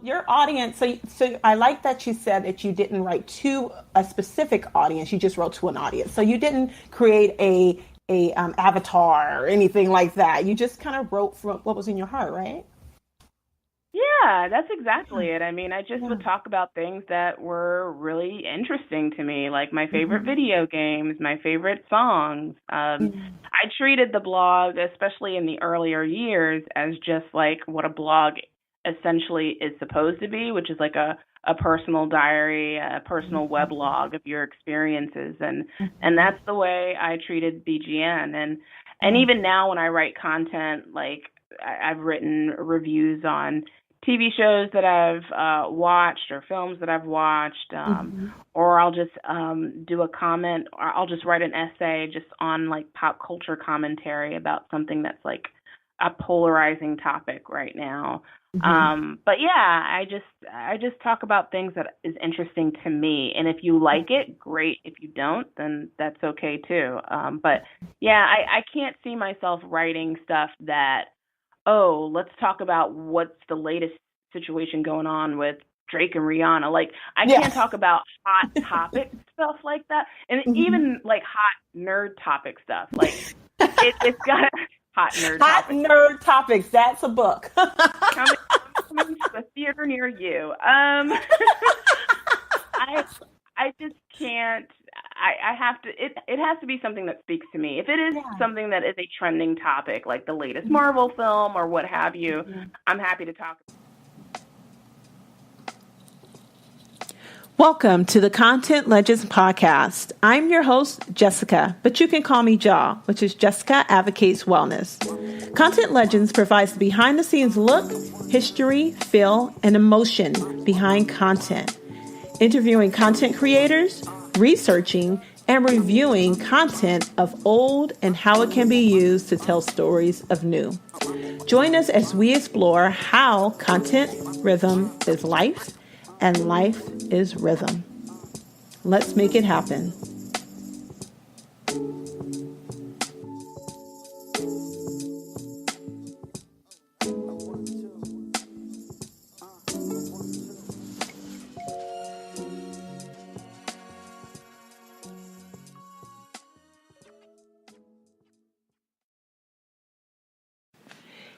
Your audience, so I like that you said that you didn't write to a specific audience, you just wrote to an audience. So you didn't create a avatar or anything like that. You just kind of wrote from what was in your heart, right? Yeah, that's Yeah. exactly it. I mean, I just Yeah. would talk about things that were really interesting to me, like my favorite Hmm. video games, my favorite songs. Yeah. I treated the blog, especially in the earlier years, as just like what a blog essentially is supposed to be, which is like a personal diary, a personal weblog of your experiences, and that's the way I treated BGN. And Yeah. even now when I write content, like I've written reviews on TV shows that I've watched or films that I've watched, Hmm. or I'll just do a comment, or I'll just write an essay just on like pop culture commentary about something that's like a polarizing topic right now. Hmm. But yeah, I just talk about things that is interesting to me, and if you like it, great. If you don't, then that's okay too. But yeah, I can't see myself writing stuff that, oh, let's talk about what's the latest situation going on with Drake and Rihanna. Like, I Yeah. can't talk about hot topic stuff like that, and Hmm. even like hot nerd topic stuff. Like, it's got hot nerd Hot topic stuff nerd topics. That's a book. coming coming to a theater near you. I I just can't. I have to. It has to be something that speaks to me. If it is Yeah. something that is a trending topic, like the latest Marvel film or what have you, Mhm. I'm happy to talk. Welcome to the Content Legends podcast. I'm your host, Jessica, but you can call me Jaw, which is Jessica Advocates Wellness. Content Legends provides the behind the scenes look, history, feel, and emotion behind content. Interviewing content creators, researching, and reviewing content of old and how it can be used to tell stories of new. Join us as we explore how content rhythm is life and life is rhythm. Let's make it happen.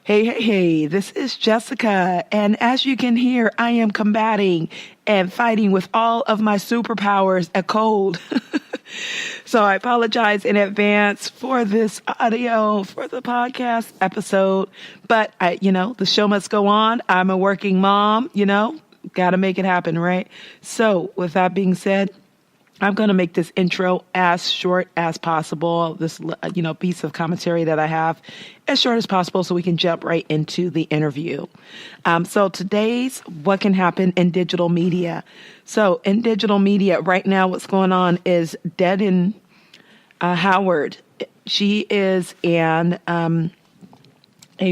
Hey, this is Jessica. And as you can hear, I am combating and fighting with all of my superpowers a cold. So I apologize in advance for this audio, for the podcast episode. But the show must go on. I'm a working mom, got to make it happen, right? So with that being said, I'm going to make this intro as short as possible. This, piece of commentary that I have as short as possible so we can jump right into the interview. So today's what can happen in digital media. So in digital media right now, what's going on is Dedden Howard. She is a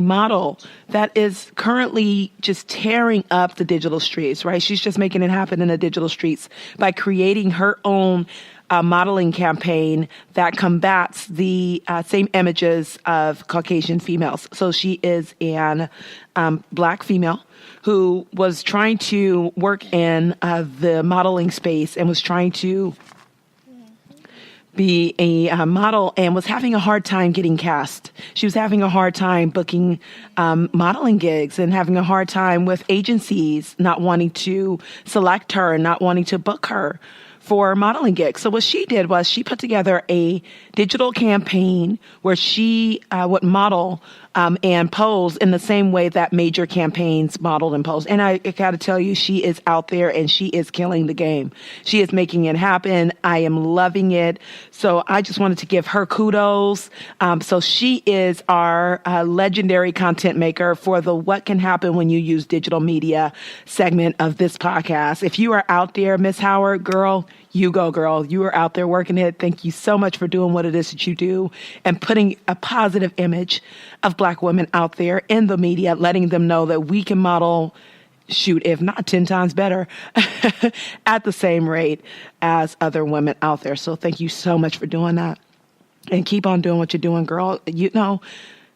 model that is currently just tearing up the digital streets, right? She's just making it happen in the digital streets by creating her own modeling campaign that combats the same images of Caucasian females. So she is an Black female who was trying to work in the modeling space and was trying to be a model and was having a hard time getting cast. She was having a hard time booking modeling gigs and having a hard time with agencies not wanting to select her and not wanting to book her for modeling gigs. So what she did was she put together a digital campaign where she would model and pose in the same way that major campaigns modeled and posed. And I got to tell you, she is out there and she is killing the game. She is making it happen. I am loving it. So I just wanted to give her kudos. So she is our legendary content maker for the What Can Happen When You Use Digital Media segment of this podcast. If you are out there, Miss Howard, girl, you go, girl. You are out there working it. Thank you so much for doing what it is that you do and putting a positive image of Black women out there in the media, letting them know that we can model, shoot, if not 10 times better, at the same rate as other women out there. So thank you so much for doing that. And keep on doing what you're doing, girl. You know,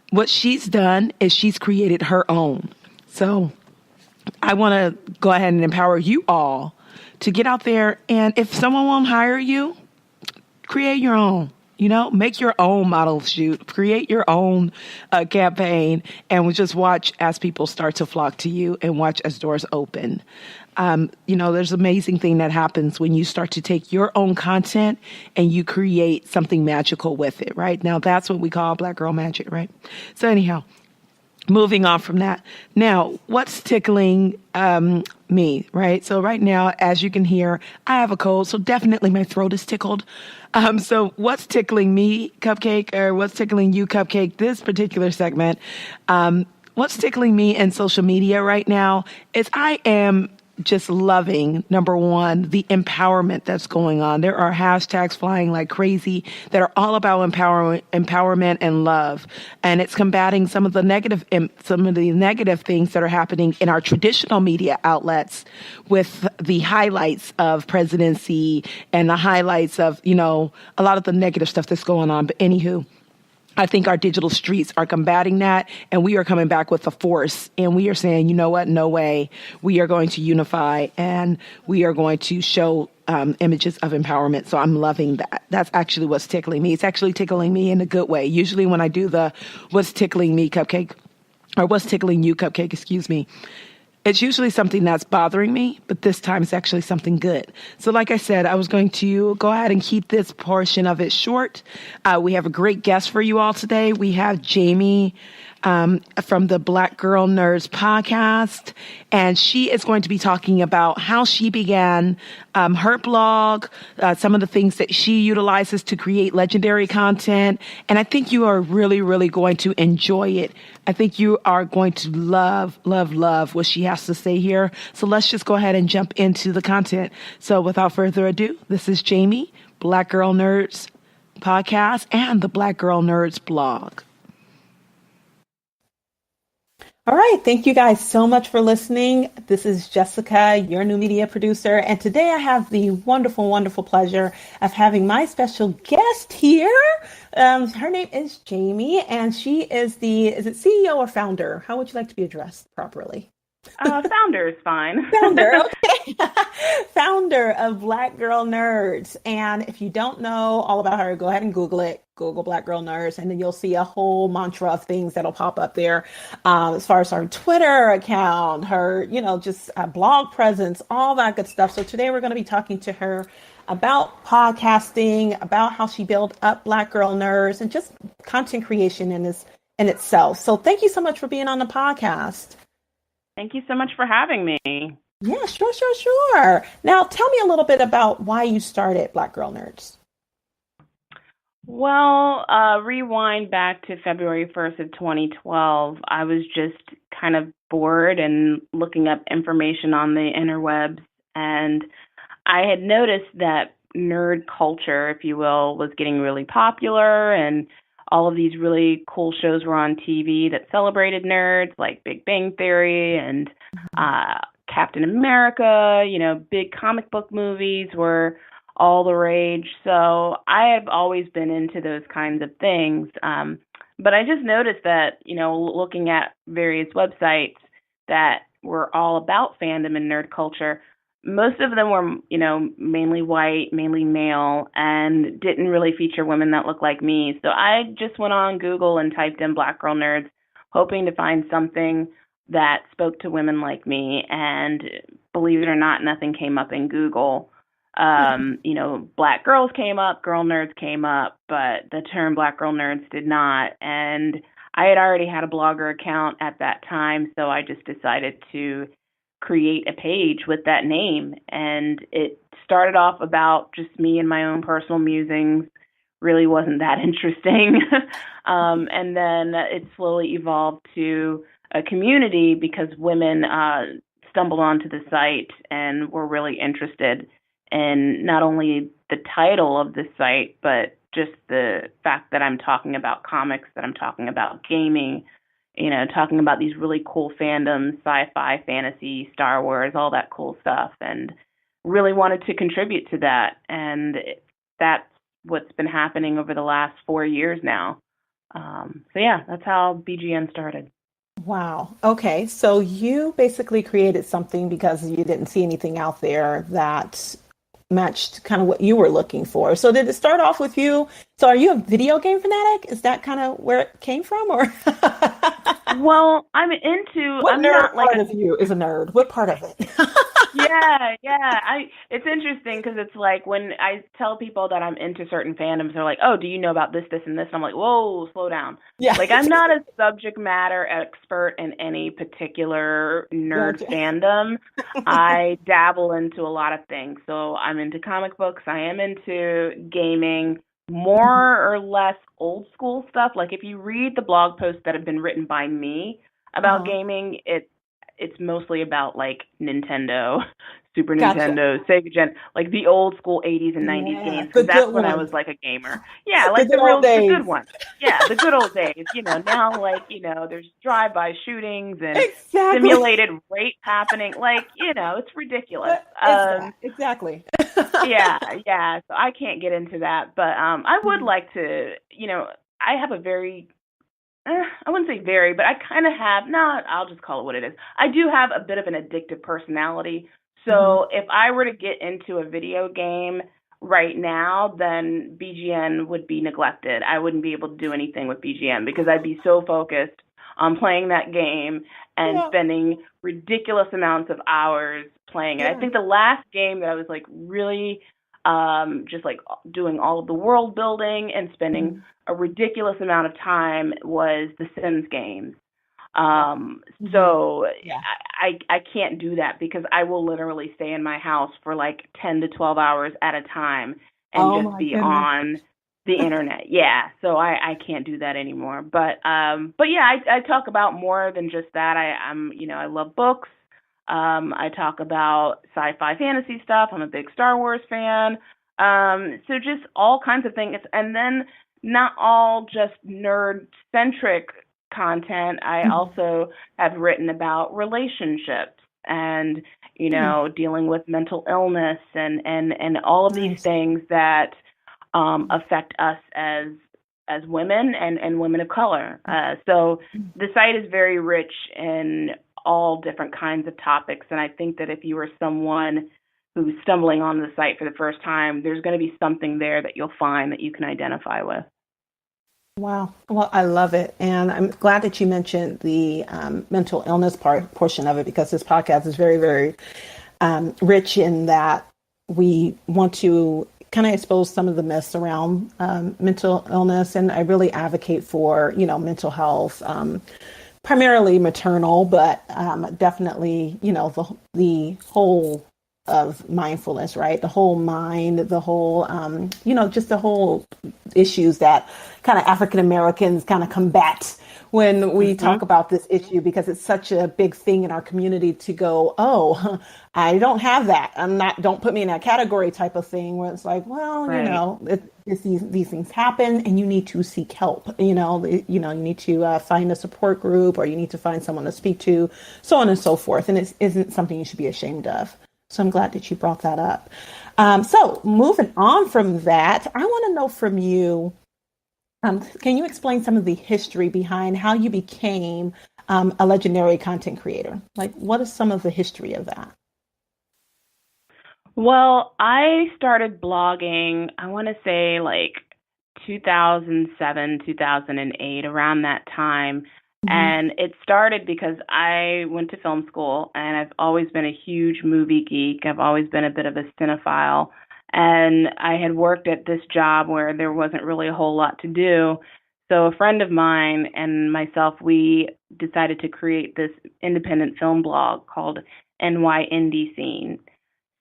what she's done is she's created her own. So I want to go ahead and empower you all to get out there. And if someone won't hire you, create your own. Make your own model shoot, create your own campaign, and we just watch as people start to flock to you and watch as doors open. There's an amazing thing that happens when you start to take your own content and you create something magical with it, right? Now, that's what we call Black Girl Magic, right? So anyhow, moving on from that. Now, what's tickling me, right? So right now, as you can hear, I have a cold, so definitely my throat is tickled. So what's tickling me, Cupcake, or what's tickling you, Cupcake, this particular segment? What's tickling me in social media right now is I am just loving, number one, the empowerment that's going on. There are hashtags flying like crazy that are all about empowerment and love. And it's combating some of the negative things that are happening in our traditional media outlets with the highlights of presidency and the highlights of, a lot of the negative stuff that's going on. But anywho, I think our digital streets are combating that, and we are coming back with a force. And we are saying, you know what? No way. We are going to unify, and we are going to show images of empowerment. So I'm loving that. That's actually what's tickling me. It's actually tickling me in a good way. Usually when I do the what's tickling me, Cupcake, or what's tickling you, Cupcake, excuse me, it's usually something that's bothering me, but this time it's actually something good. So like I said, I was going to go ahead and keep this portion of it short. We have a great guest for you all today. We have Jamie from the Black Girl Nerds podcast, and she is going to be talking about how she began her blog, some of the things that she utilizes to create legendary content, and I think you are really, really going to enjoy it. I think you are going to love, love, love what she has to say here. So let's just go ahead and jump into the content. So without further ado, this is Jamie, Black Girl Nerds podcast, and the Black Girl Nerds blog. All right. Thank you guys so much for listening. This is Jessica, your new media producer. And today I have the wonderful, wonderful pleasure of having my special guest here. Her name is Jamie, and she is is it CEO or founder? How would you like to be addressed properly? Founder is fine. Founder, okay. Founder of Black Girl Nerds. And if you don't know all about her, go ahead and Google it. Google Black Girl Nerds, and then you'll see a whole mantra of things that'll pop up there. As far as her Twitter account, her, just blog presence, all that good stuff. So today we're going to be talking to her about podcasting, about how she built up Black Girl Nerds, and just content creation in itself. So thank you so much for being on the podcast. Thank you so much for having me. Yeah, sure. Now, tell me a little bit about why you started Black Girl Nerds. Well, rewind back to February 1st of 2012. I was just kind of bored and looking up information on the interwebs, and I had noticed that nerd culture, if you will, was getting really popular, and all of these really cool shows were on TV that celebrated nerds, like Big Bang Theory and Captain America. Big comic book movies were all the rage. So I have always been into those kinds of things. But I just noticed that, looking at various websites that were all about fandom and nerd culture, most of them were, mainly white, mainly male, and didn't really feature women that look like me. So I just went on Google and typed in Black Girl Nerds, hoping to find something that spoke to women like me. And believe it or not, nothing came up in Google. Black girls came up, girl nerds came up, but the term Black Girl Nerds did not. And I had already had a blogger account at that time, so I just decided to create a page with that name. And it started off about just me and my own personal musings. Really wasn't that interesting. And then it slowly evolved to a community because women stumbled onto the site and were really interested in not only the title of the site, but just the fact that I'm talking about comics, that I'm talking about gaming, talking about these really cool fandoms, sci-fi, fantasy, Star Wars, all that cool stuff, and really wanted to contribute to that. And that's what's been happening over the last 4 years now. So yeah, that's how BGN started. Wow. Okay. So you basically created something because you didn't see anything out there that matched kind of what you were looking for. So did it start off with you? So are you a video game fanatic? Is that kind of where it came from, or Well, what I'm nerd not like part a of you is a nerd? What part of it? yeah. It's interesting because it's like when I tell people that I'm into certain fandoms, they're like, "Oh, do you know about this, this, and this?" And I'm like, "Whoa, slow down." Yeah. Like I'm not a subject matter expert in any particular nerd Gotcha. fandom. I dabble into a lot of things. So I'm into comic books. I am into gaming, more or less old school stuff. Like if you read the blog posts that have been written by me about Uh-huh. gaming, it's mostly about like Nintendo, Super Gotcha. Nintendo, Sega Gen, like the old school 80s and 90s Yeah, games the because good that's when I ones, was like a gamer. Yeah, the like good old the good days. ones. Yeah, the good old days. Now like, there's drive-by shootings and Exactly. simulated rape happening. Like, it's ridiculous. What is that? Exactly. Yeah, yeah. So I can't get into that, but I would like to, I have a very I wouldn't say very, but I kind of have, no, I'll just call it what it is. I do have a bit of an addictive personality. Hmm. So if I were to get into a video game right now, then BGN would be neglected. I wouldn't be able to do anything with BGN because I'd be so focused on playing that game and Yeah. spending ridiculous amounts of hours playing it. I Yeah. think the last game that I was like really just like doing all of the world building and spending Mhm. a ridiculous amount of time was the Sims games. Yeah. Um, Hmm. so Yeah. I can't do that because I will literally stay in my house for like 10 to 12 hours at a time and Oh just my be goodness. on the internet. Yeah, so I can't do that anymore. But yeah, I talk about more than just that. I love books. I talk about sci-fi fantasy stuff. I'm a big Star Wars fan. So just all kinds of things. And then not all just nerd centric content. I Mhm. also have written about relationships and, Mm. dealing with mental illness and all of these Nice. things that affect us as women and women of color. So the site is very rich in all different kinds of topics, and I think that if you are someone who's stumbling on the site for the first time, there's going to be something there that you'll find that you can identify with. Wow. Well, I love it. And I'm glad that you mentioned the mental illness portion of it because this podcast is very, very rich in that we want to kind of expose some of the myths around mental illness. And I really advocate for, mental health, primarily maternal, but definitely, the whole of mindfulness, right? The whole mind, the whole, just the whole issues that kind of African Americans kind of combat when we Mm-hmm. talk about this issue because it's such a big thing in our community to go, oh, I don't have that. I'm not, don't put me in that category type of thing where it's like, well, Right. these things happen and you need to seek help. You need to find a support group or you need to find someone to speak to, so on and so forth. And it isn't something you should be ashamed of. So I'm glad that you brought that up. So moving on from that, I want to know from you, can you explain some of the history behind how you became a legendary content creator? Like, what is some of the history of that? Well, I started blogging, I want to say like 2007, 2008, around that time. Hmm. And it started because I went to film school and I've always been a huge movie geek. I've always been a bit of a cinephile. And I had worked at this job where there wasn't really a whole lot to do. So a friend of mine and myself, we decided to create this independent film blog called NY Indie Scene.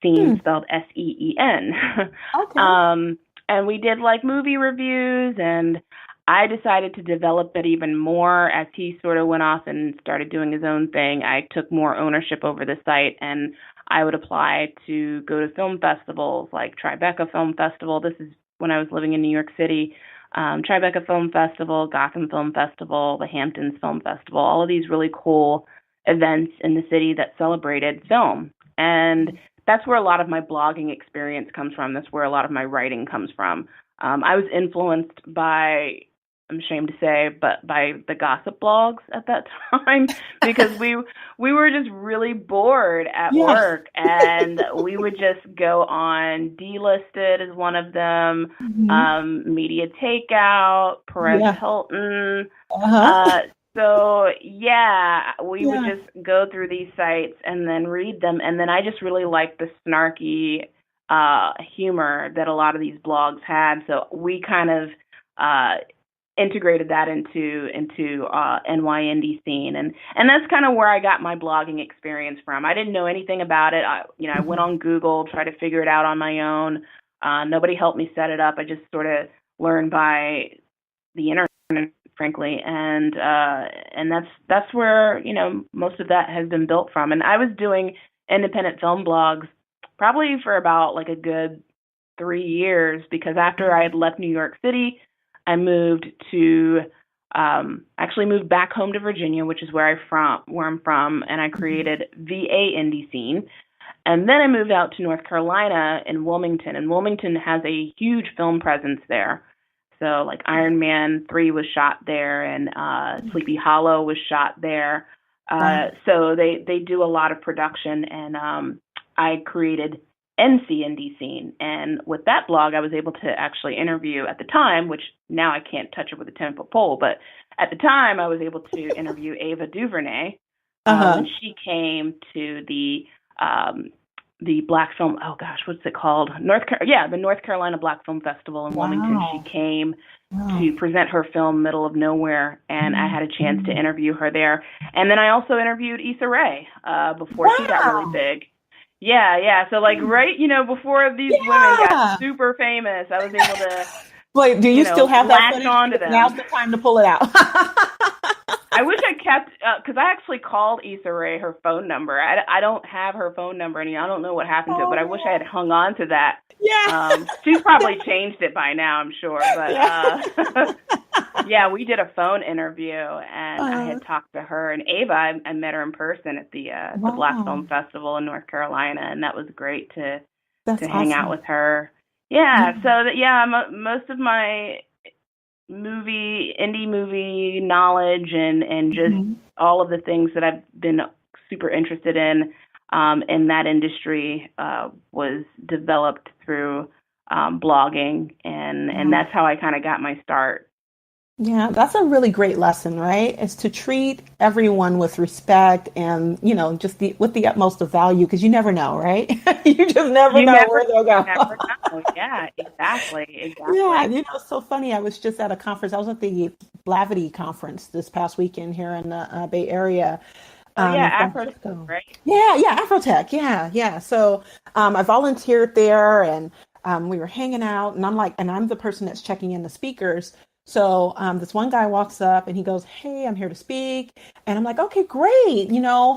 Scene Hmm. spelled Seen. Okay. um, and we did like movie reviews, and I decided to develop it even more as he sort of went off and started doing his own thing. I took more ownership over the site, and I would apply to go to film festivals like Tribeca Film Festival. This is when I was living in New York City. Tribeca Film Festival, Gotham Film Festival, the Hamptons Film Festival, all of these really cool events in the city that celebrated film. And that's where a lot of my blogging experience comes from. That's where a lot of my writing comes from. I was influenced by I'm ashamed to say, but by the gossip blogs at that time, because we were just really bored at Yeah. work, and we would just go on Delisted as one of them, Mhm. Media Takeout, Perez Yeah. Hilton. Uh-huh. Uh, so yeah, we would Yeah. just go through these sites and then read them, and then I just really liked the snarky humor that a lot of these blogs had. So we kind of uh, integrated that into NY indie scene, and that's kind of where I got my blogging experience from. I didn't know anything about it. I went Mhm. on Google, tried to figure it out on my own. Nobody helped me set it up. I just sort of learned by the internet, frankly, and that's where most of that has been built from. And I was doing independent film blogs probably for about like a good 3 years, because after I had left New York City, I moved to actually moved back home to Virginia, which is where I'm from, and I Mhm. created VA indie scene. And then I moved out to North Carolina in Wilmington, and Wilmington has a huge film presence there. So like Iron Man 3 was shot there, and Sleepy Hollow was shot there. Wow. So they do a lot of production, and I created NC Indie Scene. And with that blog, I was able to actually interview at the time, which now I can't touch it with a 10-foot pole, but at the time I was able to interview Ava DuVernay when Uh-huh. she came to the Black Film. Oh gosh, what's it called? The North Carolina Black Film Festival in Wilmington. She Wow. came Wow. to present her film Middle of Nowhere, and I had a chance to interview her there. And then I also interviewed Issa Rae before she got really Wow. big. Yeah, yeah. So like right, before these women got Yeah. super famous, I was able to, Wait, do you still have that latch footage? on to Because now's them. the time to pull it out. I wish I kept, because I actually called Issa Rae her phone number. I don't have her phone number anymore. I don't know what happened to it, but I wish I had Oh, hung on to that. yeah. She's probably changed it by now, I'm sure. But Yeah. yeah, we did a phone interview, and I Uh, had talked to her and Ava. I met her in person at the Black wow. Film Festival in North Carolina, and that was great That's to hang out awesome. with her. Yeah. Yeah, so that yeah, most of my indie movie knowledge and just Mhm. all of the things that I've been super interested in that industry was developed through blogging, and Wow. that's how I kind of got my start. Yeah, that's a really great lesson, right? Is to treat everyone with respect and, just with the utmost of value because you never know, right? You just never You know never where they'll you go. never know. Yeah, exactly, Yeah, exactly. it's so funny. I was just at a conference. I was at the Blavity conference this past weekend here in the Bay Area, Oh in yeah, San Afrotech, Francisco. right? Yeah, yeah, Afrotech. Yeah, yeah. So I volunteered there and we were hanging out and I'm the person that's checking in the speakers. So this one guy walks up and he goes, "Hey, I'm here to speak." And I'm like, "Okay, great.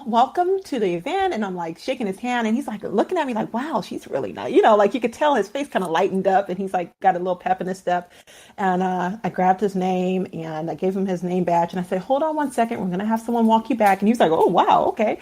Welcome to the event." And I'm like shaking his hand and he's like looking at me like, "Wow, she's really nice." Like you could tell his face kind of lightened up and he's like got a little pep in his step. And I grabbed his name and I gave him his name badge and I said, "Hold on one second. We're going to have someone walk you back." And he was like, "Oh, wow. Okay."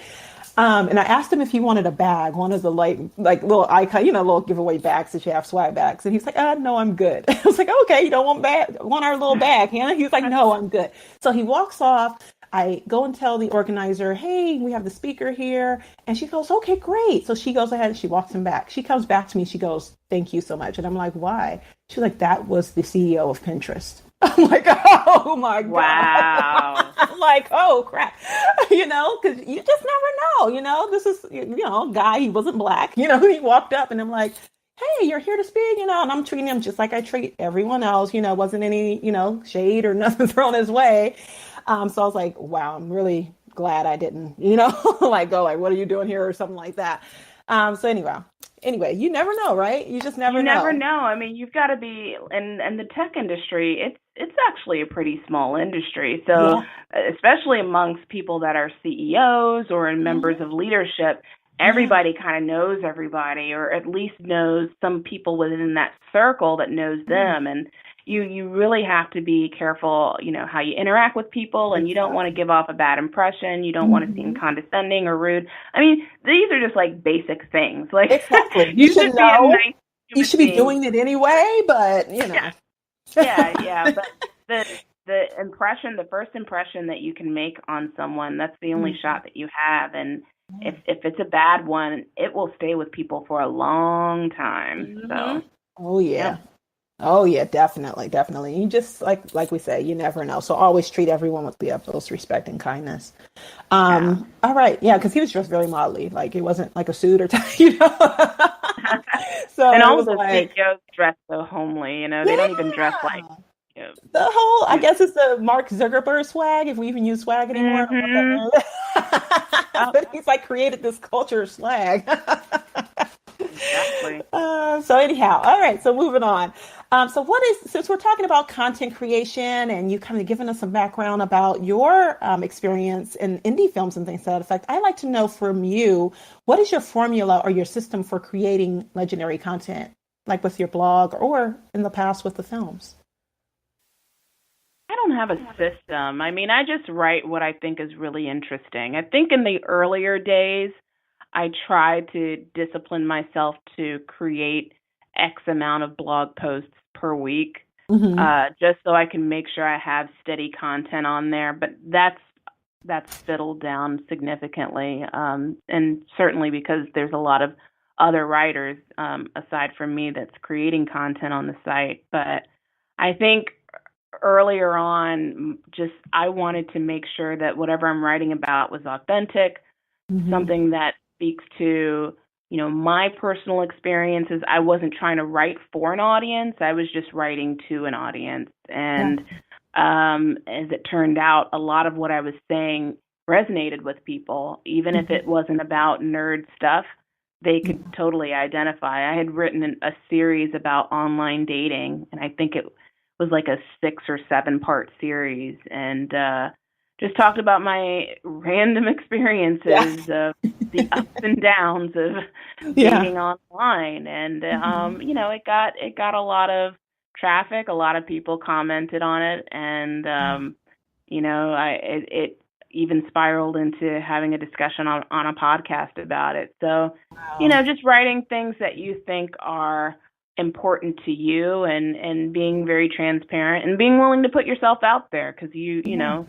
And I asked him if he wanted a bag, one of the like little icon, little giveaway bags that you have, swag bags. And he's like, no, I'm good. I was like, okay, you don't want our little bag, huh? He was like, no, I'm good. So he walks off. I go and tell the organizer, hey, we have the speaker here. And she goes, okay, great. So she goes ahead and she walks him back. She comes back to me. She goes, thank you so much. And I'm like, why? She's like, that was the CEO of Pinterest. I'm like, oh my God. Wow. I'm like, oh crap. Because you just never know. This is, a guy, he wasn't black. He walked up and I'm like, hey, you're here to speak, and I'm treating him just like I treat everyone else. Wasn't any, shade or nothing thrown his way. So I was like, wow, I'm really glad I didn't, like go like, what are you doing here or something like that. So anyway, you never know, right? You just You never never know. know. I mean, you've got to be, and the tech industry, it's actually a pretty small industry. So, Yeah. especially amongst people that are CEOs or in members Mhm. of leadership, Yeah. everybody kind of knows everybody, or at least knows some people within that circle that knows Mm. them. And you really have to be careful, how you interact with people, and you don't want to Exactly. give off a bad impression. You don't want to seem Mhm. condescending or rude. I mean, these are just like basic things. Like Exactly. You you should should be a know. nice You human should be being. doing it anyway, but Yeah, yeah, yeah. But the the first impression that you can make on someone, that's the only shot that you have. And if it's a bad one, it will stay with people for a long time. Mm-hmm. So, Oh yeah. yep. Oh yeah, definitely, definitely. You just like we say, you never know. So always treat everyone with the utmost respect and kindness. Yeah. All right, yeah, because he was dressed very modely. Like it wasn't like a suit or tie, So And it all was of the like, CEOs dress so homely, they don't even dress like, yeah. you know, The whole, I you guess it's the Mark Zuckerberg swag, if we even use swag anymore. I don't mhm. know what that is. Oh, But he's like created this culture of swag. exactly. So anyhow, all right. So moving on. So what is since we're talking about content creation and you kind of given us some background about your experience in indie films and things to that effect, I'd like to know from you what is your formula or your system for creating legendary content, like with your blog or in the past with the films. I don't have a system. I just write what I think is really interesting. I think in the earlier days, I tried to discipline myself to create X amount of blog posts per week, Hmm. just so I can make sure I have steady content on there. But that's fiddled down significantly, and certainly because there's a lot of other writers aside from me that's creating content on the site. But I think earlier on, just I wanted to make sure that whatever I'm writing about was authentic, Hmm. something that speaks to, my personal experiences. I wasn't trying to write for an audience. I was just writing to an audience. Yeah. And as it turned out, a lot of what I was saying resonated with people, even if it Hmm. wasn't about nerd stuff. They could totally identify. I had written a series about online dating, and I think it was like a 6 or 7 part series, and just talked about my random Yeah. experiences of the ups and downs of Yeah. dating online. And Hmm. it got a lot of traffic. A lot of people commented on it, and it even spiraled into having a discussion on a podcast about it. So, Wow. just writing things that you think are important to you, and being very transparent and being willing to put yourself out there, because Yeah.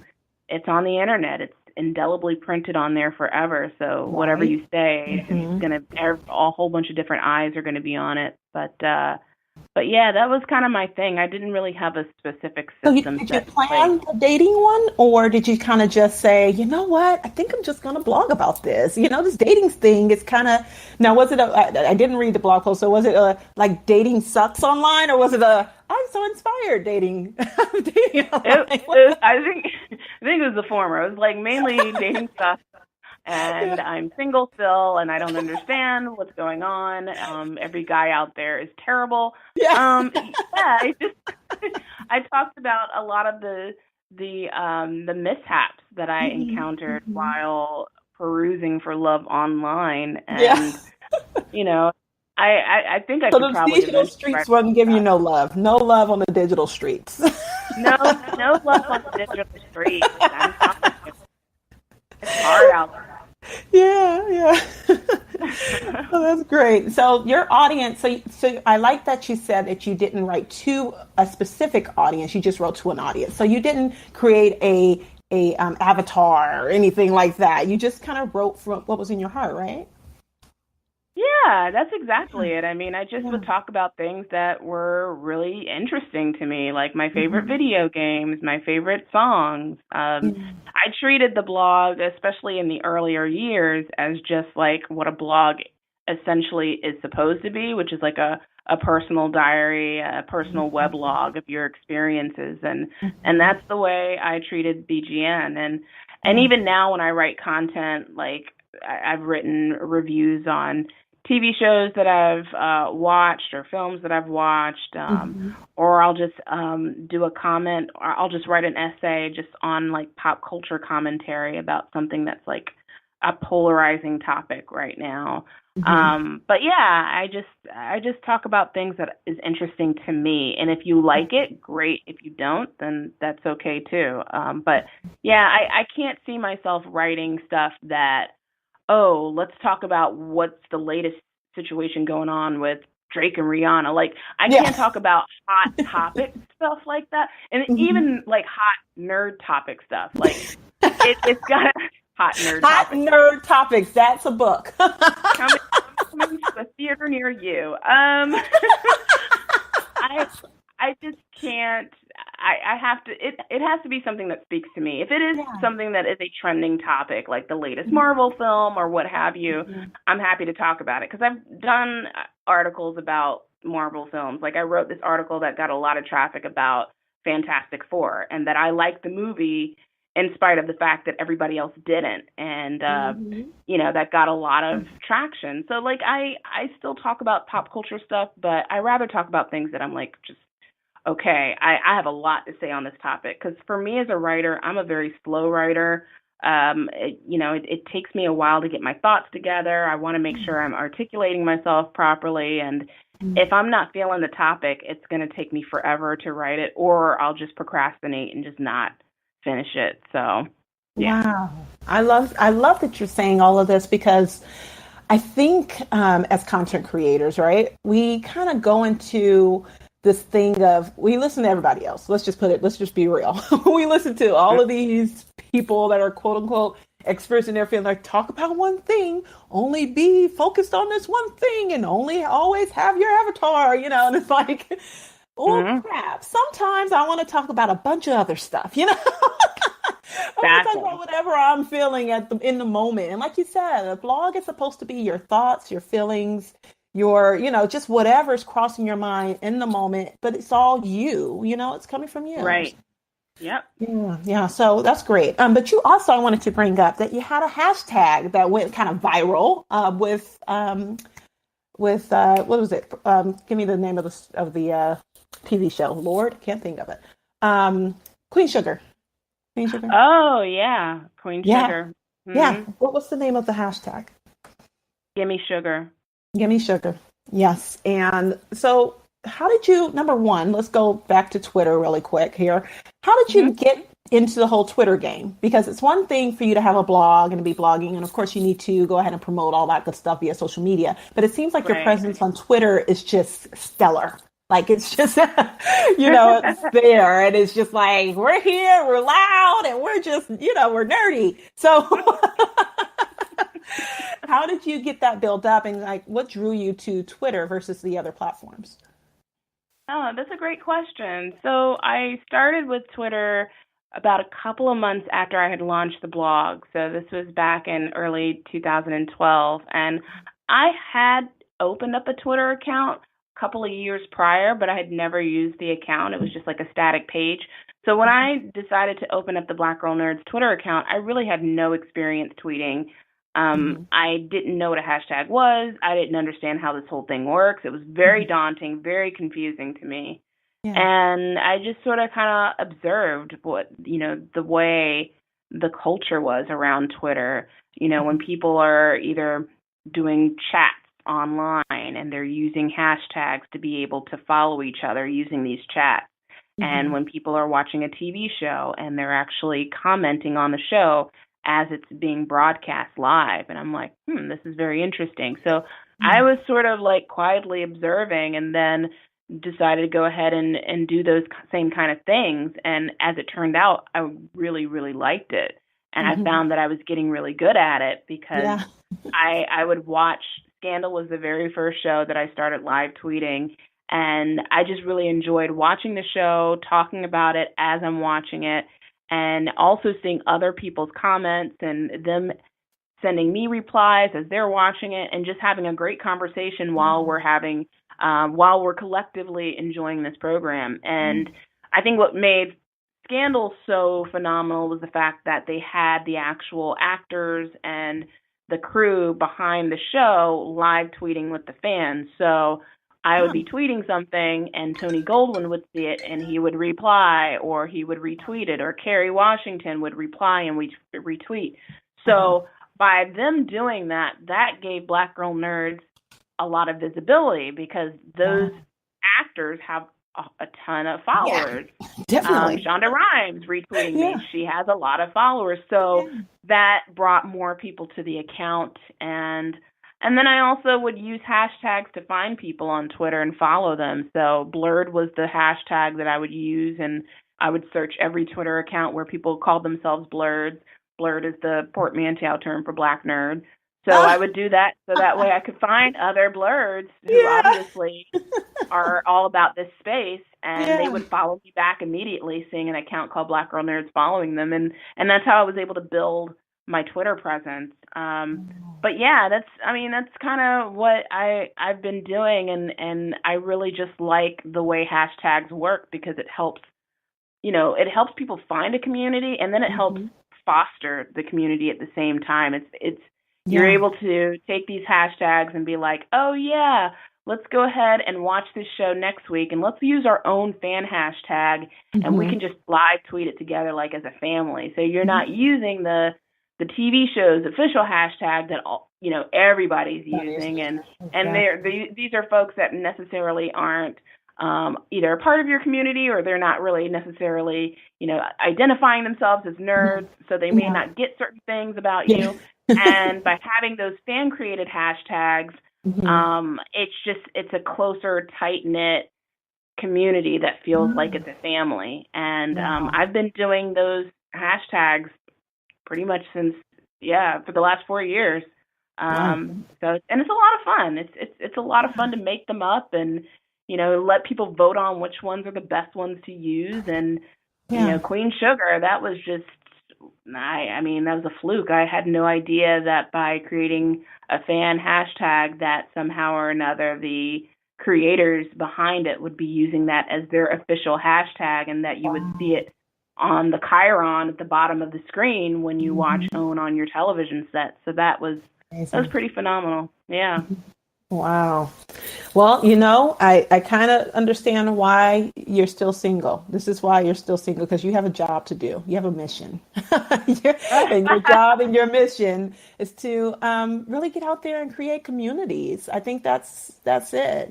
it's on the internet. It's indelibly printed on there forever. So whatever Right. you say, it's Hmm. gonna a whole bunch of different eyes are gonna be on it. But yeah, that was kind of my thing. I didn't really have a specific So system did you set in place. plan the dating one, or did you kind of just say, you know what, I think I'm just going to blog about this? This dating thing is kind of now. Was it I didn't read the blog post, so was it like dating sucks online, or was it I'm so inspired dating dating online? I think it was the former. It was like mainly dating stuff, Yeah, and I'm single still, and I don't understand what's going on. Every guy out there is terrible. yeah. Yeah, I talked about a lot of the mishaps that I Hmm. encountered Hmm. while perusing for love online, Yeah. and you know, I think I So should those probably digital eventually write streets wouldn't give you about it. no love on the digital streets. No, no love on the digital streets. I'm telling you, it's hard out Yeah, yeah. there. Oh, that's great. So your audience, so I like that you said that you didn't write to a specific audience. You just wrote to an audience. So you didn't create a avatar or anything like that. You just kind of wrote from what was in your heart, right? Yeah, that's exactly it. I just Yeah. would talk about things that were really interesting to me, like my favorite Hmm. video games, my favorite songs. I treated the blog, especially in the earlier years, as just like what a blog essentially is supposed to be, which is like a personal diary, a personal weblog of your experiences, and Hmm. that's the way I treated BGN. And Yeah. even now when I write content, like I've written reviews on TV shows that I've watched or films that I've watched, Hmm. or I'll just do a comment, or I'll just write an essay just on like pop culture commentary about something that's like a polarizing topic right now. Hmm. But yeah, I just talk about things that is interesting to me, and if you like it, great. If you don't, then that's okay too. But yeah, I can't see myself writing stuff that, oh, let's talk about what's the latest situation going on with Drake and Rihanna. Like, I Yeah. can't talk about hot topic stuff like that, and Mhm. even like hot nerd topic stuff. Like it's got hot nerd Hot topic nerd topics. That's a book. coming coming to a theater near you. I I just can't. I have to. It has to be something that speaks to me. If it is Yeah. something that is a trending topic, like the latest Marvel film or what have you, Mhm. I'm happy to talk about it because I've done articles about Marvel films. Like I wrote this article that got a lot of traffic about Fantastic Four, and that I liked the movie in spite of the fact that everybody else didn't, and Mhm. that got a lot of traction. So like I still talk about pop culture stuff, but I rather talk about things that I'm like just okay, I have a lot to say on this topic because for me as a writer, I'm a very slow writer. It takes me a while to get my thoughts together. I want to make sure I'm articulating myself properly. And if I'm not feeling the topic, it's going to take me forever to write it, or I'll just procrastinate and just not finish it. So, yeah. Wow. I love that you're saying all of this because I think as content creators, right, we kind of go into this thing of we listen to everybody else. Let's just be real. We listen to all of these people that are quote unquote experts in their field, like talk about one thing, only be focused on this one thing, and only always have your avatar, and it's like, oh Mm-hmm. crap. Sometimes I want to talk about a bunch of other stuff. I want to talk about Exactly. whatever I'm feeling in the moment. And like you said, a blog is supposed to be your thoughts, your feelings, just whatever's crossing your mind in the moment, but it's all you, it's coming from you. Right. Yep. Yeah, yeah. So that's great. But you also, I wanted to bring up that you had a hashtag that went kind of viral with what was it? Give me the name of the TV show. Lord, can't think of it. Queen Sugar. Queen Sugar. Oh, yeah. Queen Yeah, Sugar. yeah. Mm-hmm. What was the name of the hashtag? Gimme sugar. Gimme sugar. Yes. And so, how did you, number one, let's go back to Twitter really quick here. How did you Mm-hmm. get into the whole Twitter game? Because it's one thing for you to have a blog and to be blogging. And of course, you need to go ahead and promote all that good stuff via social media. But it seems like your Right. presence on Twitter is just stellar. Like it's just, it's there. And it's just like, we're here, we're loud, and we're just, we're nerdy. So, how did you get that built up, and like what drew you to Twitter versus the other platforms? Oh, that's a great question. So I started with Twitter about a couple of months after I had launched the blog. So this was back in early 2012. And I had opened up a Twitter account a couple of years prior, but I had never used the account. It was just like a static page. So when I decided to open up the Black Girl Nerds Twitter account, I really had no experience tweeting. Mm-hmm. I didn't know what a hashtag was. I didn't understand how this whole thing works. It was very daunting, very confusing to me. Yeah. And I just sort of kind of observed the way the culture was around Twitter. When people are either doing chats online and they're using hashtags to be able to follow each other using these chats. And Mm-hmm. when people are watching a TV show and they're actually commenting on the show as it's being broadcast live. And I'm like, this is very interesting. So I was sort of like quietly observing and then decided to go ahead and do those same kind of things. And as it turned out, I really, really liked it. And I Mm-hmm. found that I was getting really good at it because Yeah. I would watch Scandal was the very first show that I started live tweeting. And I just really enjoyed watching the show, talking about it as I'm watching it, and also seeing other people's comments and them sending me replies as they're watching it, and just having a great conversation while we're collectively enjoying this program. And I think what made Scandal so phenomenal was the fact that they had the actual actors and the crew behind the show live tweeting with the fans. So I would be tweeting something and Tony Goldwyn would see it and he would reply or he would retweet it, or Kerry Washington would reply and we retweet. Uh-huh. So by them doing that, that gave Black Girl Nerds a lot of visibility because Yeah. those actors have a ton of Yeah. followers. Definitely. Shonda Rhimes retweeting me. Yeah. She has a lot of followers. So Yeah. that brought more people to the account. And And then I also would use hashtags to find people on Twitter and follow them. So blurred was the hashtag that I would use, and I would search every Twitter account where people called themselves blurred. Blurred is the portmanteau term for black nerd. So I Ah, would do that so that way I could find other blurreds who yeah, obviously are all about this space, and they yeah. would follow me back immediately, seeing an account called Black Girl Nerds following them, and that's how I was able to build my Twitter presence. But yeah, that's kind of what I've been doing, and I really just like the way hashtags work because it helps people find a community, and then it helps Hmm. foster the community at the same time. It's you're Yeah. able to take these hashtags and be like, oh yeah, let's go ahead and watch this show next week, and let's use our own fan hashtag, and we Hmm. can just live tweet it together like as a family. So you're not using the TV show's official hashtag that everybody's That is using, and exactly. these are folks that necessarily aren't either a part of your community, or they're not really necessarily, identifying themselves as nerds, so they may Yeah. not get certain things about Yeah. you. And by having those fan created hashtags, Hmm. it's a closer, tight knit community that feels like it's a family. And Wow. I've been doing those hashtags pretty much since, yeah, for the last 4 years. Wow. And it's a lot of fun. It's a lot of fun to make them up, and let people vote on which ones are the best ones to use. And Yeah. Queen Sugar, that was just, I mean, that was a fluke. I had no idea that by creating a fan hashtag that somehow or another the creators behind it would be using that as their official hashtag, and that you would see Wow. it on the chyron at the bottom of the screen when you watch Mhm. OWN on your television set. So that was Amazing. pretty phenomenal. Yeah. Wow. Well, I kind of understand why you're still single. This is why you're still single, because you have a job to do. You have a mission. And your job and your mission is to really get out there and create communities. I think that's it.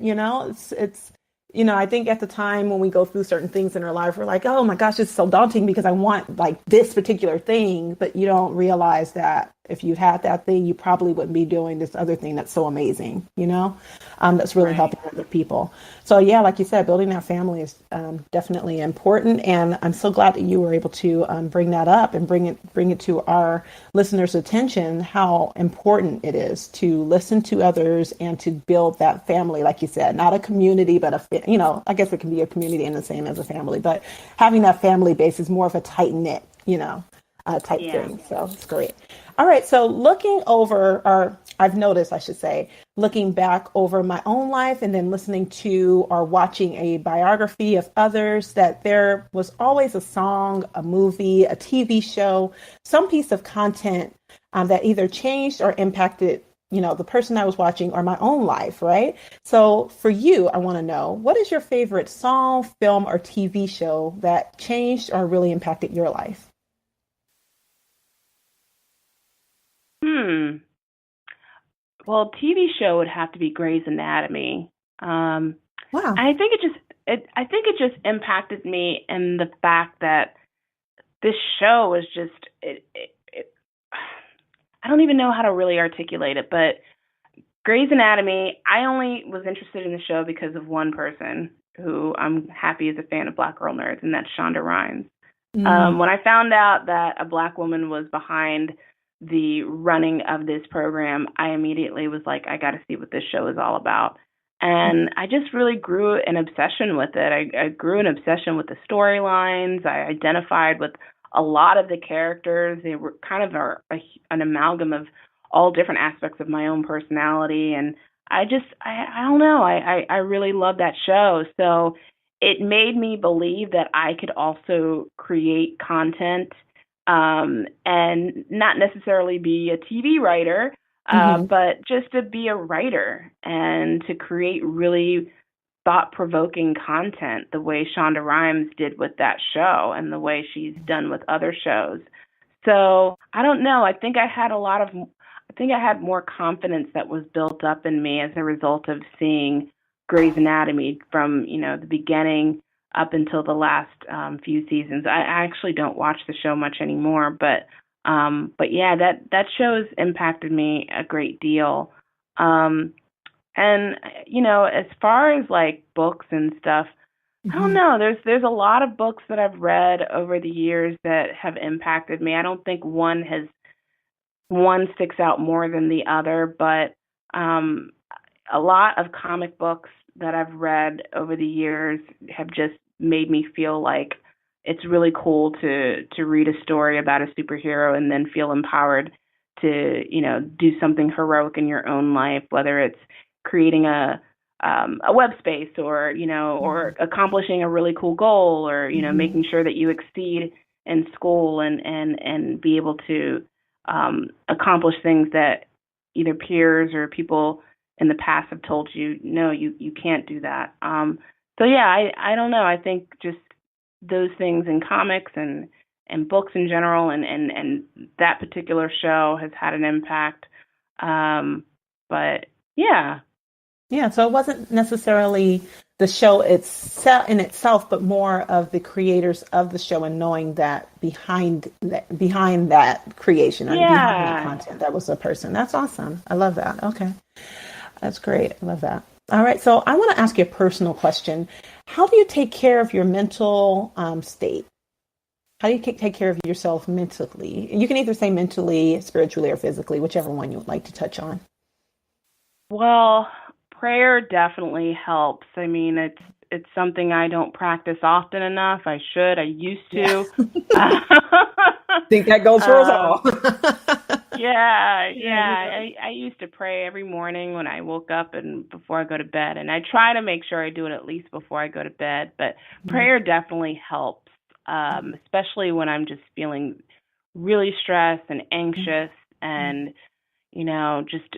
I think at the time when we go through certain things in our life, we're like, oh my gosh, it's so daunting because I want like this particular thing, but you don't realize that if you had that thing, you probably wouldn't be doing this other thing that's so amazing, that's really Right. helping other people. So yeah, like you said, building that family is definitely important, and I'm so glad that you were able to bring that up and bring it to our listeners' attention how important it is to listen to others and to build that family, like you said, not a community, but I guess it can be a community and the same as a family, but having that family base is more of a tight knit, type Yeah. thing. So it's great. All right. So looking over, or I've noticed, I should say, looking back over my own life and then listening to or watching a biography of others, that there was always a song, a movie, a TV show, some piece of content that either changed or impacted the person I was watching or my own life, right? So for you, I want to know, what is your favorite song, film, or TV show that changed or really impacted your life? Hmm. Well, TV show would have to be Grey's Anatomy. Um, Wow. I think it just impacted me in the fact that this show was just it I don't even know how to really articulate it, but Grey's Anatomy, I only was interested in the show because of one person who I'm happy is a fan of Black Girl Nerds, and that's Shonda Rhimes. Mm, When I found out that a black woman was behind the running of this program, I immediately was like, I got to see what this show is all about. And I just really grew an obsession with it. I grew an obsession with the storylines. I identified with a lot of the characters. They were kind of an amalgam of all different aspects of my own personality. And I don't know, I really love that show. So it made me believe that I could also create content, and not necessarily be a TV writer, hmm. but just to be a writer and to create really thought provoking content the way Shonda Rhimes did with that show and the way she's done with other shows. So I don't know. I think I had more confidence that was built up in me as a result of seeing Grey's Anatomy from, the beginning up until the last few seasons. I actually don't watch the show much anymore, but yeah, that show has impacted me a great deal. And as far as like books and stuff, I don't Mhm. know. There's a lot of books that I've read over the years that have impacted me. I don't think one sticks out more than the other, but um, a lot of comic books that I've read over the years have just made me feel like it's really cool to read a story about a superhero and then feel empowered to, do something heroic in your own life, whether it's creating a web space, or or accomplishing a really cool goal, or Mhm. making sure that you exceed in school, and be able to accomplish things that either peers or people in the past have told you, no, you can't do that. So yeah, I don't know. I think just those things in comics and books in general, and that particular show has had an impact. But yeah. Yeah, so it wasn't necessarily the show itself in itself, but more of the creators of the show and knowing that behind that creation and behind that Yeah. content, that was a person. That's awesome. I love that. Okay, that's great. I love that. All right, so I want to ask you a personal question. How do you take care of your mental state? How do you take care of yourself mentally? You can either say mentally, spiritually, or physically, whichever one you would like to touch on. Well, prayer definitely helps. I mean, it's something I don't practice often enough. I should. I used Yeah, to. think that goes for us um, all. yeah, Yeah. yeah. I used to pray every morning when I woke up and before I go to bed, and I try to make sure I do it at least before I go to bed. But prayer definitely helps, especially when I'm just feeling really stressed and anxious, and just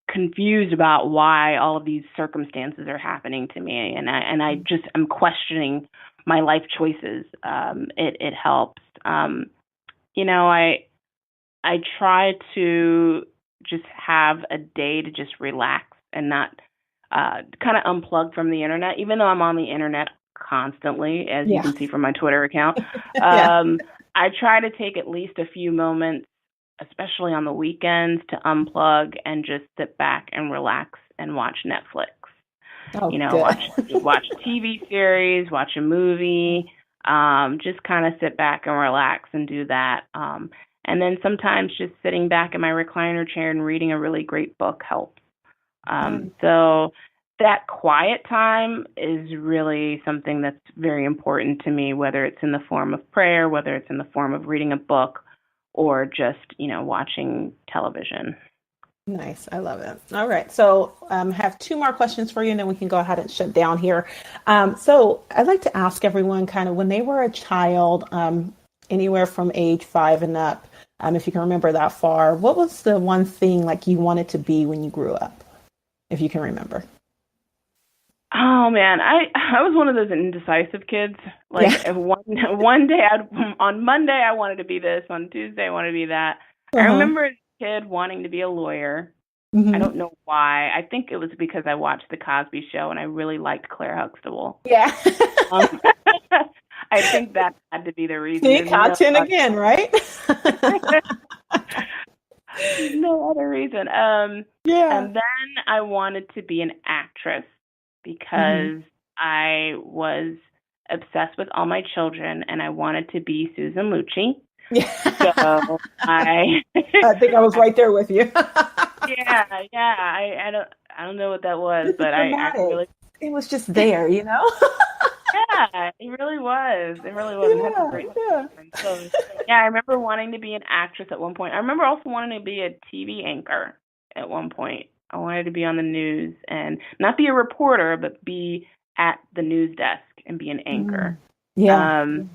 confused about why all of these circumstances are happening to me, and I just am questioning my life choices. It helps. I try to just have a day to just relax and not kind of unplug from the internet, even though I'm on the internet constantly, as you Yeah. can see from my Twitter account. Yeah. Um, I try to take at least a few moments, especially on the weekends, to unplug and just sit back and relax and watch Netflix. Oh, good. Watch a TV series, watch a movie, just kind of sit back and relax and do that. And then sometimes just sitting back in my recliner chair and reading a really great book helps. Nice. So that quiet time is really something that's very important to me, whether it's in the form of prayer, whether it's in the form of reading a book, or just, watching television. Nice. I love it. All right. So I have two more questions for you, and then we can go ahead and shut down here. So I'd like to ask everyone kind of when they were a child, anywhere from age 5 and up, if you can remember that far, what was the one thing like you wanted to be when you grew up, if you can remember? Oh man, I was one of those indecisive kids. Like Yeah. one day on Monday I wanted to be this, on Tuesday I wanted to be that. I Uh-huh. remember as a kid wanting to be a lawyer. I Hmm. don't know why. I think it was because I watched The Cosby Show and I really liked Claire Huxtable. Yeah. Um, I think that had to be the reason. See, content again, right? There's no other reason. Yeah. And then I wanted to be an actress Hmm. because I was obsessed with all my children and I wanted to be Susan Lucci. Yeah. So I, I think I was right there with you. yeah, yeah. I don't know what that was, It's the but I dramatic. really, It was just there, you know? yeah, it really was. It really was, and had some Yeah, great yeah. performance. So yeah, I remember wanting to be an actress at one point. I remember also wanting to be a TV anchor at one point. I wanted to be on the news and not be a reporter, but be at the news desk and be an Mm. anchor. Yeah. Um,